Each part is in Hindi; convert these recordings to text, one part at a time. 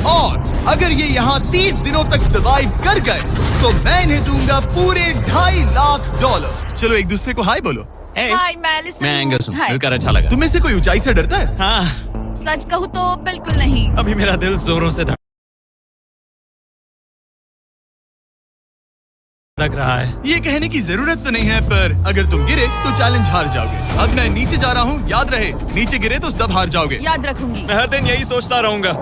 और अगर ये यहाँ 30 दिनों तक सर्वाइव कर गए तो मैं इन्हें दूंगा पूरे $2.5 लाख। चलो एक दूसरे को हाय बोलो। हाय, मैं एलिसन मैं हूँ। एंगस हूँ, हाय। मिलकर अच्छा लगा। तुम में से कोई ऊंचाई से डरता है? हाँ, सच कहूँ तो बिल्कुल नहीं। अभी मेरा दिल जोरों से धड़क रहा है। ये कहने की जरूरत तो नहीं है, पर अगर तुम गिरे तो चैलेंज हार जाओगे। अब मैं नीचे जा रहा हूँ, याद रहे नीचे गिरे तो सब हार जाओगे। याद रखूंगी। मैं हर दिन यही सोचता रहूंगा।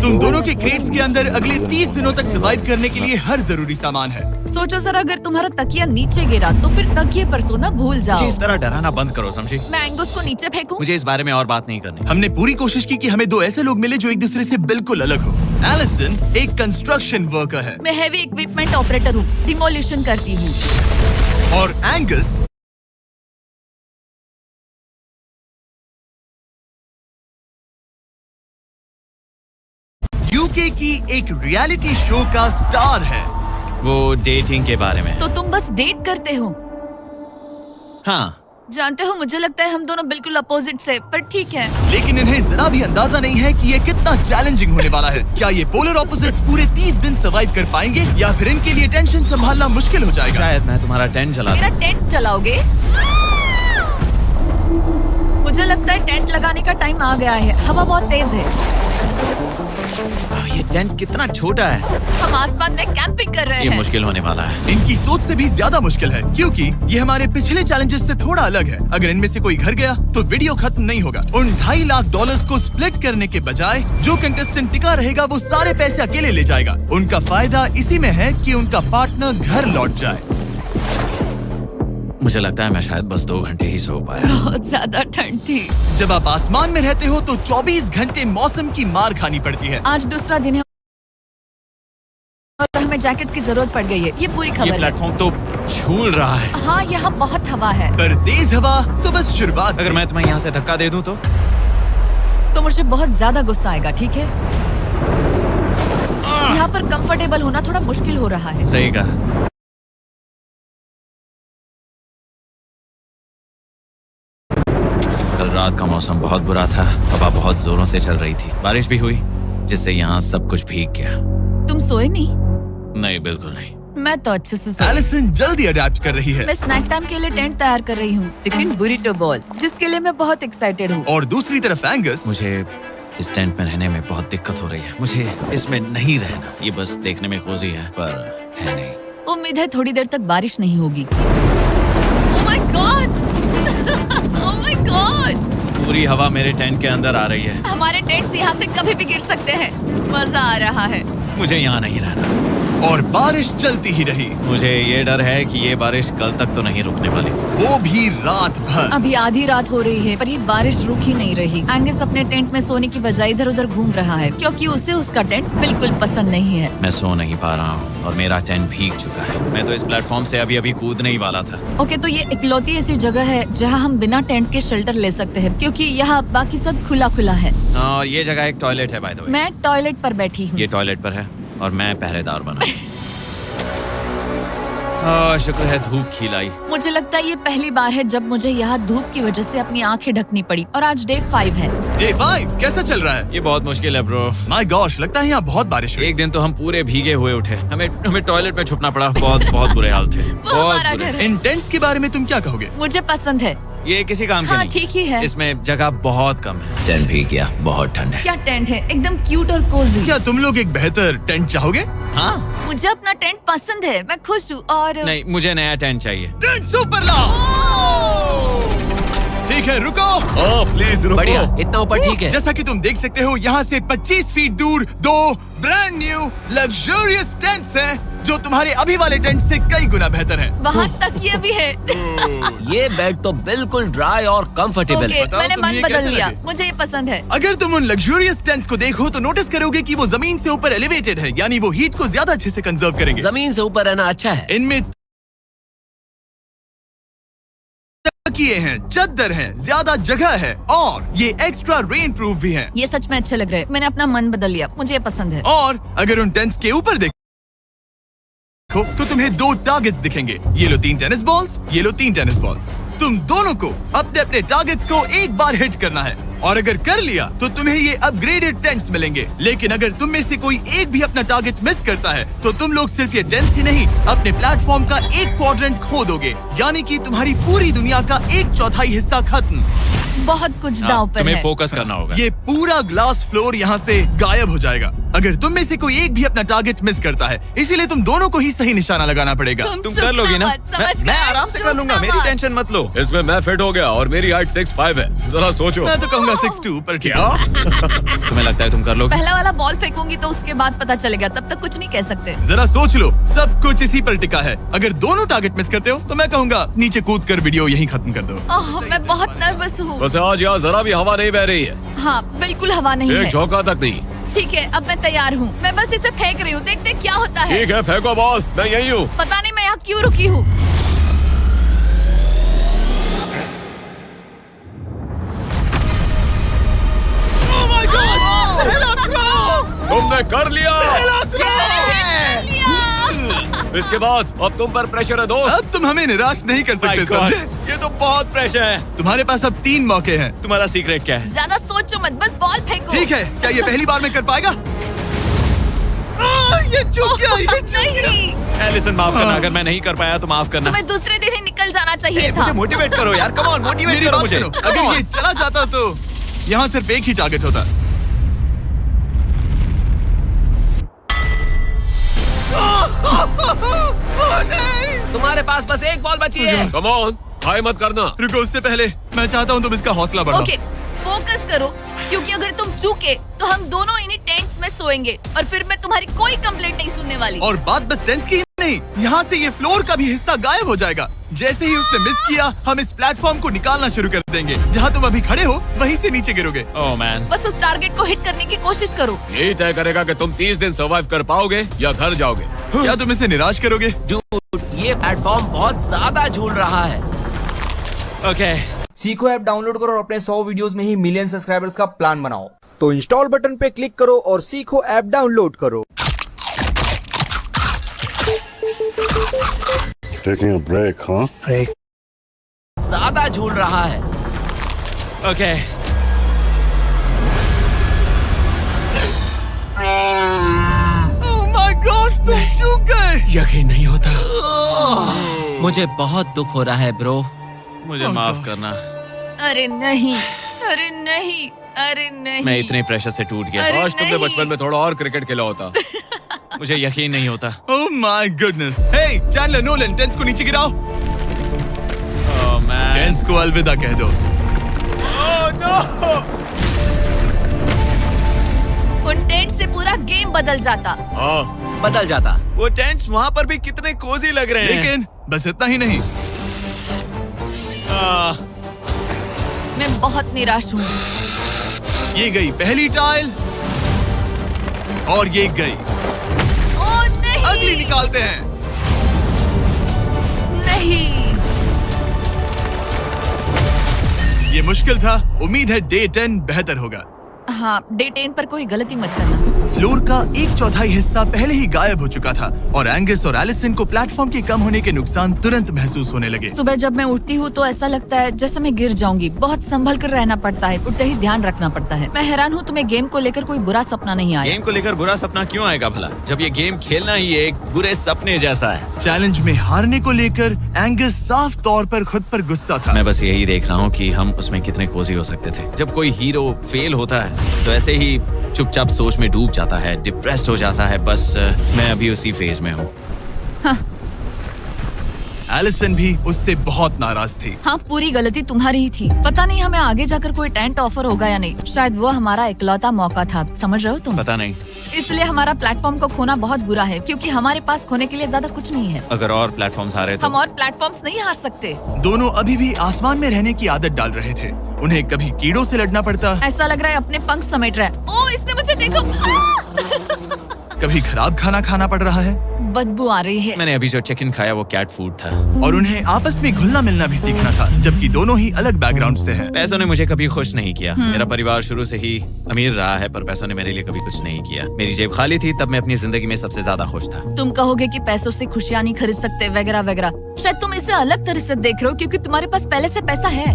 तुम दोनों के क्रेट्स के अंदर अगले 30 दिनों तक सर्वाइव करने के लिए हर जरूरी सामान है। सोचो सर, अगर तुम्हारा तकिया नीचे गिरा तो फिर तकिए पर सोना भूल मुझे जाओ। इस तरह डराना बंद करो, समझी? मैं एंगस को नीचे फेंकूं? मुझे इस बारे में और बात नहीं करनी। हमने पूरी कोशिश की कि हमें दो ऐसे लोग मिले जो एक दूसरे से बिल्कुल अलग हो। एलिसन एक कंस्ट्रक्शन वर्कर है मैं हेवी इक्विपमेंट ऑपरेटर हूँ, डिमोलिशन करती हूँ। और एंगस यूके की एक रियलिटी शो का स्टार है। वो डेटिंग के बारे में। तो तुम बस डेट करते हो? हाँ, जानते हो, मुझे लगता है हम दोनों बिल्कुल अपोजिट से, पर ठीक है। लेकिन इन्हें जरा भी अंदाजा नहीं है कि ये कितना चैलेंजिंग होने वाला है। क्या ये पोलर ऑपोजिट्स पूरे 30 दिन सर्वाइव कर पाएंगे या फिर इनके लिए टेंशन संभालना मुश्किल हो जाएगा? शायद मैं तुम्हारा टेंट जला मेरा टेंट जलाओगे? मुझे लगता है टेंट लगाने का टाइम आ गया है। हवा बहुत तेज है। ये टेंट कितना छोटा है। हम आसमान में कैंपिंग कर रहे ये हैं। मुश्किल होने वाला है। इनकी सोच से भी ज्यादा मुश्किल है, क्योंकि ये हमारे पिछले चैलेंजेस से थोड़ा अलग है। अगर इनमें से कोई घर गया तो वीडियो खत्म नहीं होगा। उन $2.5 लाख को स्प्लिट करने के बजाय जो कंटेस्टेंट टिका रहेगा वो सारे पैसे अकेले ले जाएगा। उनका फायदा इसी में है कि उनका पार्टनर घर लौट जाए। मुझे लगता है मैं शायद बस 2 घंटे ही सो पाया। बहुत ज्यादा ठंड थी। जब आप आसमान में रहते हो तो 24 घंटे मौसम की मार खानी पड़ती है। आज दूसरा दिन है और हमें जैकेट्स की जरूरत पड़ गई है। ये पूरी ये खबर है। प्लेटफॉर्म तो झूल रहा है। हाँ, यहाँ बहुत हवा है। पर तेज हवा तो बस शुरुआत। अगर मैं तुम्हें यहाँ से धक्का दे दूं तो मुझे बहुत ज्यादा गुस्सा आएगा, ठीक है? यहाँ पर कंफर्टेबल होना थोड़ा मुश्किल हो रहा है। सही कहा। कल रात का मौसम बहुत बुरा था। हवा बहुत जोरों से चल रही थी। बारिश भी हुई, जिससे यहाँ सब कुछ भीग गया। तुम सोए नहीं? नहीं, बिल्कुल नहीं। मैं तो अच्छे से सोई। एलिसन जल्दी अडेप्ट कर रही है। मैं स्नैक टाइम के लिए टेंट तैयार कर रही हूँ, चिकन बुरिटो बॉल, जिसके लिए मैं बहुत एक्साइटेड हूँ। और दूसरी तरफ एंगस मुझे इस टेंट में रहने में बहुत दिक्कत हो रही है। मुझे इसमें नहीं रहना। ये बस देखने में कोजी है, पर है नहीं। उम्मीद है थोड़ी देर तक बारिश नहीं होगी। Oh my God! Oh my God! पूरी हवा मेरे टेंट के अंदर आ रही है। हमारे टेंट्स यहाँ से कभी भी गिर सकते हैं। मजा आ रहा है। मुझे यहाँ नहीं रहना। और बारिश चलती ही रही, मुझे ये डर है कि ये बारिश कल तक तो नहीं रुकने वाली। वो भी रात भर। अभी आधी रात हो रही है, पर ये बारिश रुक ही नहीं रही। एंगस अपने टेंट में सोने की बजाय इधर उधर घूम रहा है, क्योंकि उसे उसका टेंट बिल्कुल पसंद नहीं है। मैं सो नहीं पा रहा हूँ और मेरा टेंट भीग चुका है। मैं तो इस प्लेटफॉर्म से अभी कूदने ही वाला था। ओके, तो ये इकलौती ऐसी जगह है जहाँ हम बिना टेंट के शेल्टर ले सकते हैं, क्योंकि यहाँ बाकी सब खुला खुला है। और ये जगह एक टॉयलेट है, बाय द वे। मैं टॉयलेट पर बैठी हूँ। ये टॉयलेट पर है और मैं पहरेदार बना। शुक्र है धूप खिलाई। मुझे लगता है ये पहली बार है जब मुझे यहाँ धूप की वजह से अपनी आंखें ढकनी पड़ी, और आज डे 5 है। डे 5 कैसा चल रहा है? ये बहुत मुश्किल है ब्रो। माय गॉश, लगता है यहाँ बहुत बारिश हुई। एक दिन तो हम पूरे भीगे हुए उठे। हमें टॉयलेट में छुपना पड़ा। बहुत बुरे हाल थे। वो हमारा बुरे। घर है। इन टेंट्स के बारे में तुम क्या कहोगे? मुझे पसंद है। ये किसी काम के हाँ, नहीं। ठीक ही है। इसमें जगह बहुत कम है। टेंट भीग गया, बहुत ठंड है। क्या टेंट है, एकदम क्यूट और कोजी। क्या तुम लोग एक बेहतर टेंट चाहोगे? हाँ? मुझे अपना टेंट पसंद है, मैं खुश हूँ। और नहीं, मुझे नया टेंट चाहिए। टेंट सुपर लाओ। ठीक है, रुको। प्लीज रुको। बढ़िया, इतना ऊपर ठीक है। जैसा कि तुम देख सकते हो, यहाँ से 25 फीट दूर 2 ब्रांड न्यू लग्जरियस टेंट्स हैं, जो तुम्हारे अभी वाले टेंट से कई गुना बेहतर हैं। वहाँ तकिए भी है। ये बेड तो बिल्कुल ड्राई और कंफर्टेबल ओके, है। बताओ मैंने तुम्हें मन ये बदल कैसे लिया। लगे? मुझे ये पसंद है। अगर तुम उन लग्जरियस टेंट्स को देखो तो नोटिस करोगे कि वो जमीन से ऊपर एलिवेटेड है, यानी वो हीट को ज्यादा अच्छे से कंजर्व करेंगे। जमीन से ऊपर रहना अच्छा है। इनमें तकिए हैं, चद्दर हैं, ज्यादा जगह है और ये एक्स्ट्रा रेन प्रूफ भी हैं। ये सच में अच्छे लग रहे हैं। मैंने अपना मन बदल लिया, मुझे ये पसंद है। और अगर उन टेंट्स के ऊपर देखो देखो तो तुम्हें 2 टारगेट्स दिखेंगे। ये लो 3 टेनिस बॉल्स, ये लो 3 टेनिस बॉल्स। तुम दोनों को अपने अपने टारगेट्स को एक बार हिट करना है और अगर कर लिया तो तुम्हें ये अपग्रेडेड टेंट्स मिलेंगे। लेकिन अगर तुम में से कोई एक भी अपना टारगेट मिस करता है तो तुम लोग सिर्फ ये टेंट्स ही नहीं अपने प्लेटफॉर्म का एक क्वाड्रेंट खो दोगे, यानी कि तुम्हारी पूरी दुनिया का 1/4 हिस्सा खत्म। बहुत कुछ दांव पर तुम्हें है। फोकस करना होगा। ये पूरा ग्लास फ्लोर यहाँ से गायब हो जाएगा अगर तुम में से कोई एक भी अपना टारगेट मिस करता है, इसीलिए तुम दोनों को ही सही निशाना लगाना पड़ेगा। तुम कर लोगी ना? मैं आराम से कर लूंगा, मेरी टेंशन मत लो। इसमें मैं फिट हो गया और मेरी हाइट 6'5" है। जरा सोचो। मैं तो कहूँगा 6'2", पर क्या? तुम्हें लगता है तुम कर लोगे? पहला वाला बॉल फेंकूंगी तो उसके बाद पता चलेगा, तब तक कुछ नहीं कह सकते। जरा सोच लो, सब कुछ इसी पर टिका है। अगर दोनों टारगेट मिस करते हो तो मैं कहूँगा नीचे कूद कर वीडियो यहीं खत्म कर दो। ओह, मैं बहुत नर्वस हूँ। बस आज यहाँ जरा भी हवा नहीं बह रही है, हाँ, बिल्कुल हवा नहीं एक है। झोंका तक नहीं। ठीक है, अब मैं तैयार हूँ। मैं बस इसे फेंक रही हूँ, देखते क्या होता है। ठीक है, फेंको बॉल, मैं यही हूँ। पता नहीं मैं यहाँ क्यों रुकी हूँ। तुमने कर लिया। इसके बाद अब तुम पर प्रेशर है दोस्त। अब तुम हमें निराश नहीं कर सकते, My God, समझे? ये तो बहुत प्रेशर है। तुम्हारे पास अब 3 मौके हैं। तुम्हारा सीक्रेट क्या है? ज्यादा सोचो मत, बस बॉल फेंको। ठीक है, क्या ये पहली बार में कर पाएगा? ये चूक गया, ये चूक गया। नहीं, एलिसन माफ करना, अगर मैं नहीं कर पाया तो माफ करना। तुम्हें दूसरे दिन ही निकल जाना चाहिए था। मुझे मोटिवेट करो यार, कम ऑन मोटिवेट मेरी करो बात मुझे। सुनो, अगर ये चला जाता तो यहाँ सिर्फ एक ही टारगेट होता। तुम्हारे पास बस एक बॉल बची है। कम ऑन, हाई मत करना। रुको, उससे पहले मैं चाहता हूँ तुम इसका हौसला बढ़ाओ। ओके, फोकस करो, क्योंकि अगर तुम चूके तो हम दोनों इन्हीं टेंट्स में सोएंगे और फिर मैं तुम्हारी कोई कंप्लेंट नहीं सुनने वाली। और बात बस टेंस की ही नहीं, यहाँ से ये फ्लोर का भी हिस्सा गायब हो जाएगा। जैसे ही उसने मिस किया, हम इस प्लेटफॉर्म को निकालना शुरू कर देंगे। जहाँ तुम अभी खड़े हो वहीं से नीचे गिरोगे। ओह मैन, बस उस टारगेट को हिट करने की कोशिश करो। यही तय करेगा कि तुम 30 दिन सर्वाइव कर पाओगे या घर जाओगे। क्या तुम इसे निराश करोगे? झूठ, ये प्लेटफॉर्म बहुत ज्यादा झूल रहा है। ओके। सीखो ऐप डाउनलोड करो और अपने 100 वीडियोस में ही मिलियन सब्सक्राइबर्स का प्लान बनाओ। तो इंस्टॉल बटन पे क्लिक करो और सीखो ऐप डाउनलोड करो। Taking a break, huh? ज्यादा झूल रहा है। ओके। Oh my gosh, तुम चूक गए। यकीन नहीं होता। मुझे बहुत दुख हो रहा है ब्रो। मुझे माफ करना, अरे नहीं, अरे नहीं, अरे नहीं। मैं इतने प्रेशर से टूट गया। अरे काश तुमने नहीं। बचपन में थोड़ा और क्रिकेट खेला होता। मुझे यकीन नहीं होता। Oh my goodness. Hey, Chandler Nolan, tense को नीचे गिराओ। Oh man. टेंस को अलविदा कह दो। उन टेंट से पूरा गेम बदल जाता। हाँ, बदल जाता। वो टेंट्स वहाँ पर भी कितने कोजी लग रहे हैं। लेकिन बस इतना ही नहीं, मैं बहुत निराश हूँ। ये गई पहली टाइल और ये गई। ओह नहीं, अगली निकालते हैं। नहीं। ये मुश्किल था, उम्मीद है डे 10 बेहतर होगा। हाँ, डे 10 पर कोई गलती मत करना। फ्लोर का 1/4 हिस्सा पहले ही गायब हो चुका था और एंगस और एलिसन को प्लेटफॉर्म के कम होने के नुकसान तुरंत महसूस होने लगे। सुबह जब मैं उठती हूँ तो ऐसा लगता है जैसे मैं गिर जाऊंगी। बहुत संभल कर रहना पड़ता है, उठते ही ध्यान रखना पड़ता है। मैं हैरान हूँ तुम्हें गेम को लेकर कोई बुरा सपना नहीं आया। गेम को लेकर बुरा सपना क्यों आएगा भला, जब ये गेम खेलना ही एक बुरे सपने जैसा है। चैलेंज में हारने को लेकर एंगस साफ तौर पर खुद पर गुस्सा था। मैं बस यही देख रहा हूँ कि हम उसमें कितने कोजी हो सकते थे। जब कोई हीरो फेल होता है तो ऐसे ही चुपचाप सोच में डूब जाता है, डिप्रेस्ड हो जाता है। बस मैं अभी उसी फेज में हूँ। एलिसन भी उससे बहुत नाराज थी। हाँ, पूरी गलती तुम्हारी ही थी। पता नहीं हमें आगे जाकर कोई टेंट ऑफर होगा या नहीं। शायद वो हमारा इकलौता मौका था, समझ रहे हो तुम? पता नहीं, इसलिए हमारा प्लेटफॉर्म को खोना बहुत बुरा है, क्योंकि हमारे पास खोने के लिए ज्यादा कुछ नहीं है। अगर और प्लेटफॉर्म्स आ रहे तो। हम और प्लेटफॉर्म्स नहीं हार सकते। दोनों अभी भी आसमान में रहने की आदत डाल रहे थे। उन्हें कभी कीड़ों से लड़ना पड़ता, ऐसा लग रहा है अपने पंख समेट रहा है। ओह, इसने मुझे देखो। कभी खराब खाना खाना पड़ रहा है। बदबू आ रही है। मैंने अभी जो चिकन खाया वो कैट फूड था। और उन्हें आपस में घुलना मिलना भी सीखना था, जबकि दोनों ही अलग बैकग्राउंड से हैं। पैसों ने मुझे कभी खुश नहीं किया। मेरा परिवार शुरू से ही अमीर रहा है, पर पैसों ने मेरे लिए कभी कुछ नहीं किया। मेरी जेब खाली थी तब मैं अपनी जिंदगी में सबसे ज्यादा खुश था। तुम कहोगे कि पैसों से खुशियाँ नहीं खरीद सकते वगैरह वगैरह। शायद तुम इसे अलग तरह से देख रहे हो क्योंकि तुम्हारे पास पहले से पैसा है।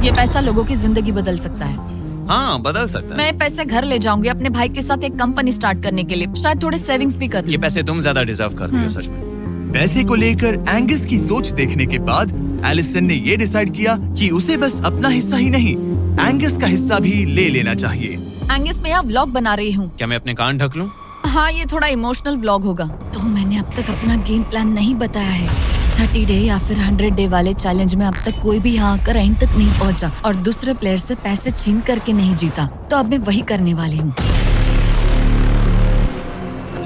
ये पैसा लोगों की जिंदगी बदल सकता है। हाँ, बदल सकता है। मैं पैसे घर ले जाऊंगी अपने भाई के साथ एक कंपनी स्टार्ट करने के लिए। शायद थोड़े सेविंग्स भी कर ये लूं। पैसे तुम ज्यादा डिजर्व करती हो सच में। पैसे को लेकर एंगस की सोच देखने के बाद एलिसन ने ये डिसाइड किया कि उसे बस अपना हिस्सा ही नहीं, एंगस का हिस्सा भी ले लेना चाहिए। एंगस, मैं यहाँ व्लॉग बना रही हूँ। क्या मैं अपने कान ढक लूं? हाँ, ये थोड़ा इमोशनल व्लॉग होगा। तो मैंने अब तक अपना गेम प्लान नहीं बताया है। 30 डे या फिर 100 डे वाले चैलेंज में अब तक कोई भी यहाँ आकर एंड तक नहीं पहुँचा और दूसरे प्लेयर से पैसे छीन करके नहीं जीता। तो अब मैं वही करने वाली हूँ।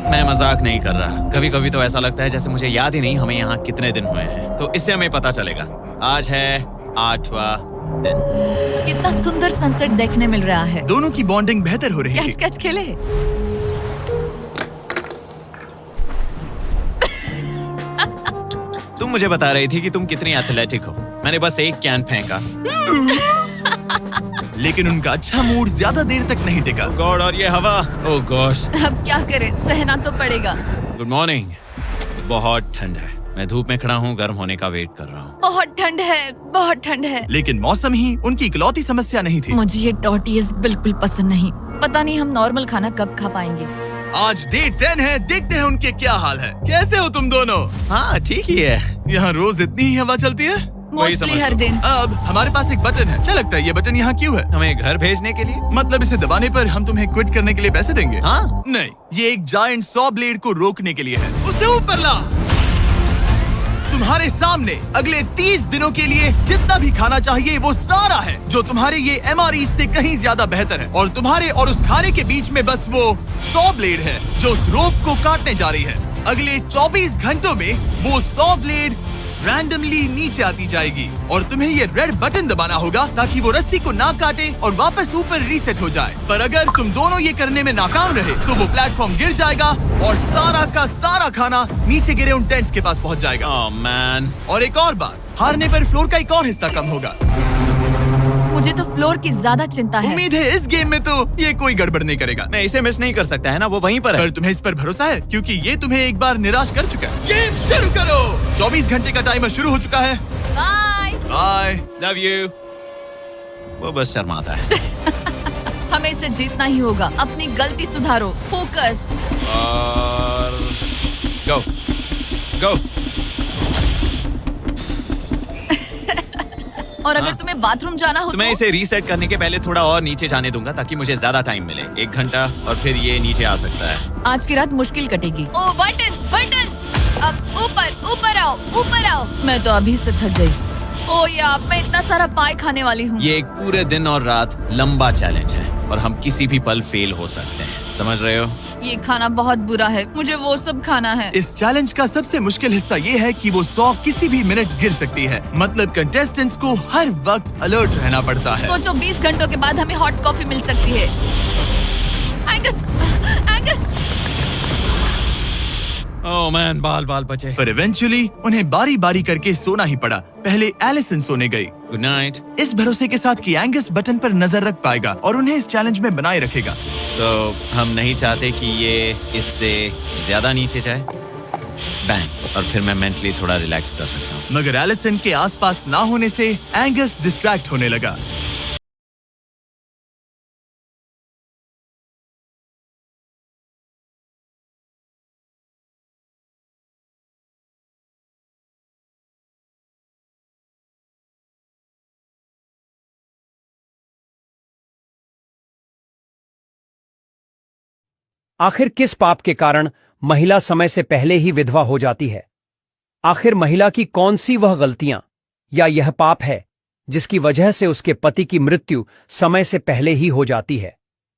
मैं मजाक नहीं कर रहा। कभी कभी तो ऐसा लगता है जैसे मुझे याद ही नहीं हमें यहाँ कितने दिन हुए हैं। तो इससे हमें पता चलेगा। आज है 8वां दिन। कितना सुंदर सनसेट देखने मिल रहा है। दोनों की बॉन्डिंग बेहतर हो रही कैच थी। कैच खेले। तुम मुझे बता रही थी कि तुम कितनी एथलेटिक हो। मैंने बस एक कैन फेंका। लेकिन उनका अच्छा मूड ज्यादा देर तक नहीं टिका। गॉड, और ये हवा। ओह गॉश। अब क्या करें, सहना तो पड़ेगा। Good morning. बहुत ठंड है। मैं धूप में खड़ा हूँ, गर्म होने का वेट कर रहा हूँ। बहुत ठंड है, बहुत ठंड है। लेकिन मौसम ही उनकी इकलौती समस्या नहीं थी। मुझे ये टॉर्टियस बिल्कुल पसंद नहीं। पता नहीं हम नॉर्मल खाना कब खा पाएंगे। आज डे 10 है, देखते हैं उनके क्या हाल है। कैसे हो तुम दोनों? हाँ, ठीक ही है। यहाँ रोज इतनी ही हवा चलती है? वही समझ मोस्टली हर लो। दिन। अब हमारे पास एक बटन है। क्या लगता है ये बटन यहाँ क्यों है? हमें घर भेजने के लिए? मतलब इसे दबाने पर हम तुम्हें क्विट करने के लिए पैसे देंगे? हाँ। नहीं, ये एक जायंट सॉ ब्लेड को रोकने के लिए है। उसे ऊपर ला। तुम्हारे सामने अगले 30 दिनों के लिए जितना भी खाना चाहिए वो सारा है, जो तुम्हारे ये MRE से कहीं ज्यादा बेहतर है। और तुम्हारे और उस खाने के बीच में बस वो सॉ ब्लेड है जो उस रोप को काटने जा रही है। अगले 24 घंटों में वो सॉ ब्लेड रैंडमली नीचे आती जाएगी और तुम्हें ये रेड बटन दबाना होगा ताकि वो रस्सी को ना काटे और वापस ऊपर रीसेट हो जाए। पर अगर तुम दोनों ये करने में नाकाम रहे तो वो प्लेटफॉर्म गिर जाएगा और सारा का सारा खाना नीचे गिरे उन टेंट्स के पास पहुंच जाएगा। Oh man. और एक और बात, हारने पर फ्लोर का एक और हिस्सा कम होगा। मुझे तो फ्लोर की ज्यादा चिंता है। उम्मीद है इस गेम में तो ये कोई गड़बड़ नहीं करेगा। मैं इसे मिस नहीं कर सकता है ना, वो वहीं पर है। पर तुम्हें इस पर भरोसा है क्योंकि ये तुम्हें एक बार निराश कर चुका है। गेम शुरू करो। 24 घंटे का टाइमर शुरू हो चुका है। बाय। बाय। Love you. वो बस शर्माता है। हमें इसे जीतना ही होगा। अपनी गलती सुधारो। फोकस। और गो गो। और अगर हाँ। तुम्हें बाथरूम जाना हो तो मैं इसे रीसेट करने के पहले थोड़ा और नीचे जाने दूंगा ताकि मुझे ज्यादा टाइम मिले। 1 घंटा और फिर ये नीचे आ सकता है। आज की रात मुश्किल कटेगी। ओ बटन बटन। अब ऊपर ऊपर आओ, ऊपर आओ। मैं तो अभी से थक गई। ओ यार, मैं इतना सारा पाई खाने वाली हूँ। ये एक पूरे दिन और रात लंबा चैलेंज है और हम किसी भी पल फेल हो सकते हैं। समझ रहे हो? ये खाना बहुत बुरा है। मुझे वो सब खाना है। इस चैलेंज का सबसे मुश्किल हिस्सा ये है कि वो 100 किसी भी मिनट गिर सकती है। मतलब कंटेस्टेंट्स को हर वक्त अलर्ट रहना पड़ता है। सोचो 20 घंटों के बाद हमें हॉट कॉफी मिल सकती है। Angus, Angus. ओह मैन, बाल बाल बचे। पर इवेंचुअली उन्हें बारी बारी करके सोना ही पड़ा। पहले एलिसन सोने गई, गुड नाइट। इस भरोसे के साथ कि एंगस बटन पर नजर रख पाएगा और उन्हें इस चैलेंज में बनाए रखेगा। तो हम नहीं चाहते कि ये इससे ज्यादा नीचे जाए। बैंग। और फिर मैं मेंटली थोड़ा रिलैक्स कर सकता हूँ। मगर एलिसन के आसपास ना होने से एंगस डिस्ट्रैक्ट होने लगा। आखिर किस पाप के कारण महिला समय से पहले ही विधवा हो जाती है? आखिर महिला की कौन सी वह गलतियां या यह पाप है जिसकी वजह से उसके पति की मृत्यु समय से पहले ही हो जाती है?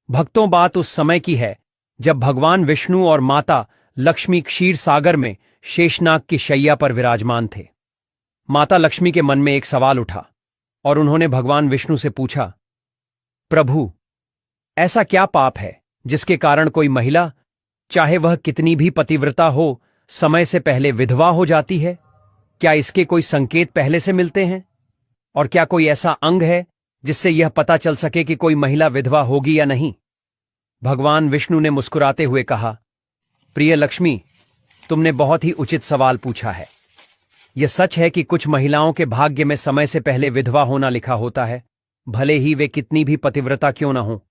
भक्तों, बात उस समय की है जब भगवान विष्णु और माता लक्ष्मी क्षीर सागर में शेषनाग की शैया पर विराजमान थे। माता लक्ष्मी के मन में एक सवाल उठा और उन्होंने भगवान विष्णु से पूछा, प्रभु, ऐसा क्या पाप है जिसके कारण कोई महिला चाहे वह कितनी भी पतिव्रता हो, समय से पहले विधवा हो जाती है? क्या इसके कोई संकेत पहले से मिलते हैं? और क्या कोई ऐसा अंग है जिससे यह पता चल सके कि कोई महिला विधवा होगी या नहीं? भगवान विष्णु ने मुस्कुराते हुए कहा, प्रिय लक्ष्मी, तुमने बहुत ही उचित सवाल पूछा है। यह सच है कि कुछ महिलाओं के भाग्य में समय से पहले विधवा होना लिखा होता है, भले ही वे कितनी भी पतिव्रता क्यों न हो।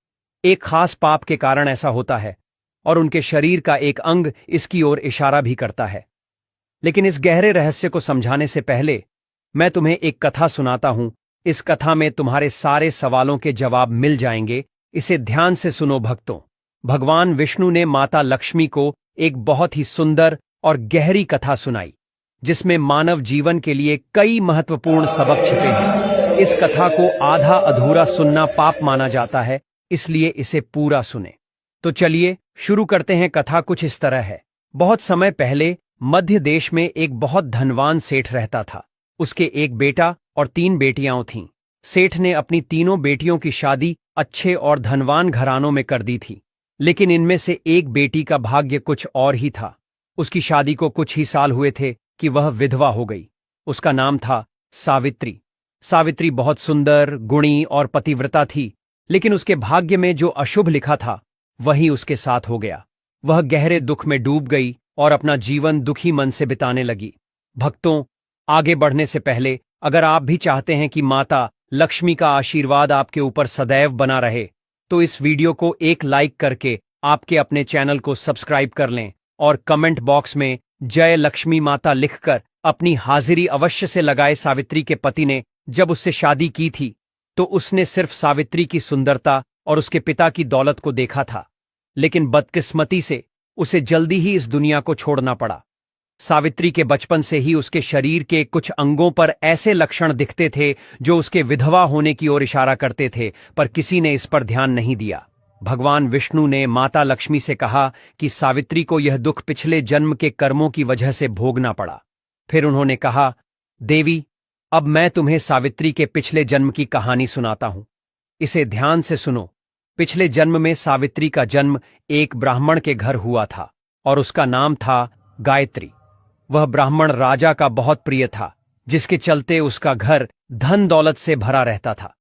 एक खास पाप के कारण ऐसा होता है और उनके शरीर का एक अंग इसकी ओर इशारा भी करता है। लेकिन इस गहरे रहस्य को समझाने से पहले मैं तुम्हें एक कथा सुनाता हूं। इस कथा में तुम्हारे सारे सवालों के जवाब मिल जाएंगे। इसे ध्यान से सुनो भक्तों। भगवान विष्णु ने माता लक्ष्मी को एक बहुत ही सुंदर और गहरी कथा सुनाई, जिसमें मानव जीवन के लिए कई महत्वपूर्ण सबक छिपे हैं। इस कथा को आधा अधूरा सुनना पाप माना जाता है, इसलिए इसे पूरा सुने। तो चलिए शुरू करते हैं। कथा कुछ इस तरह है। बहुत समय पहले मध्य देश में एक बहुत धनवान सेठ रहता था। उसके एक बेटा और 3 बेटियां थीं। सेठ ने अपनी तीनों बेटियों की शादी अच्छे और धनवान घरानों में कर दी थी, लेकिन इनमें से एक बेटी का भाग्य कुछ और ही था। उसकी शादी को कुछ ही साल हुए थे कि वह विधवा हो गई। उसका नाम था सावित्री। सावित्री बहुत सुंदर, गुणी और पतिव्रता थी, लेकिन उसके भाग्य में जो अशुभ लिखा था वही उसके साथ हो गया। वह गहरे दुख में डूब गई और अपना जीवन दुखी मन से बिताने लगी। भक्तों, आगे बढ़ने से पहले अगर आप भी चाहते हैं कि माता लक्ष्मी का आशीर्वाद आपके ऊपर सदैव बना रहे, तो इस वीडियो को एक लाइक करके आपके अपने चैनल को सब्सक्राइब कर लें और कमेंट बॉक्स में जय लक्ष्मी माता लिखकर अपनी हाजिरी अवश्य से लगाए। सावित्री के पति ने जब उससे शादी की थी तो उसने सिर्फ सावित्री की सुंदरता और उसके पिता की दौलत को देखा था, लेकिन बदकिस्मती से उसे जल्दी ही इस दुनिया को छोड़ना पड़ा। सावित्री के बचपन से ही उसके शरीर के कुछ अंगों पर ऐसे लक्षण दिखते थे जो उसके विधवा होने की ओर इशारा करते थे, पर किसी ने इस पर ध्यान नहीं दिया। भगवान विष्णु ने माता लक्ष्मी से कहा कि सावित्री को यह दुख पिछले जन्म के कर्मों की वजह से भोगना पड़ा। फिर उन्होंने कहा, देवी, अब मैं तुम्हें सावित्री के पिछले जन्म की कहानी सुनाता हूं। इसे ध्यान से सुनो। पिछले जन्म में सावित्री का जन्म एक ब्राह्मण के घर हुआ था और उसका नाम था गायत्री। वह ब्राह्मण राजा का बहुत प्रिय था, जिसके चलते उसका घर धन दौलत से भरा रहता था।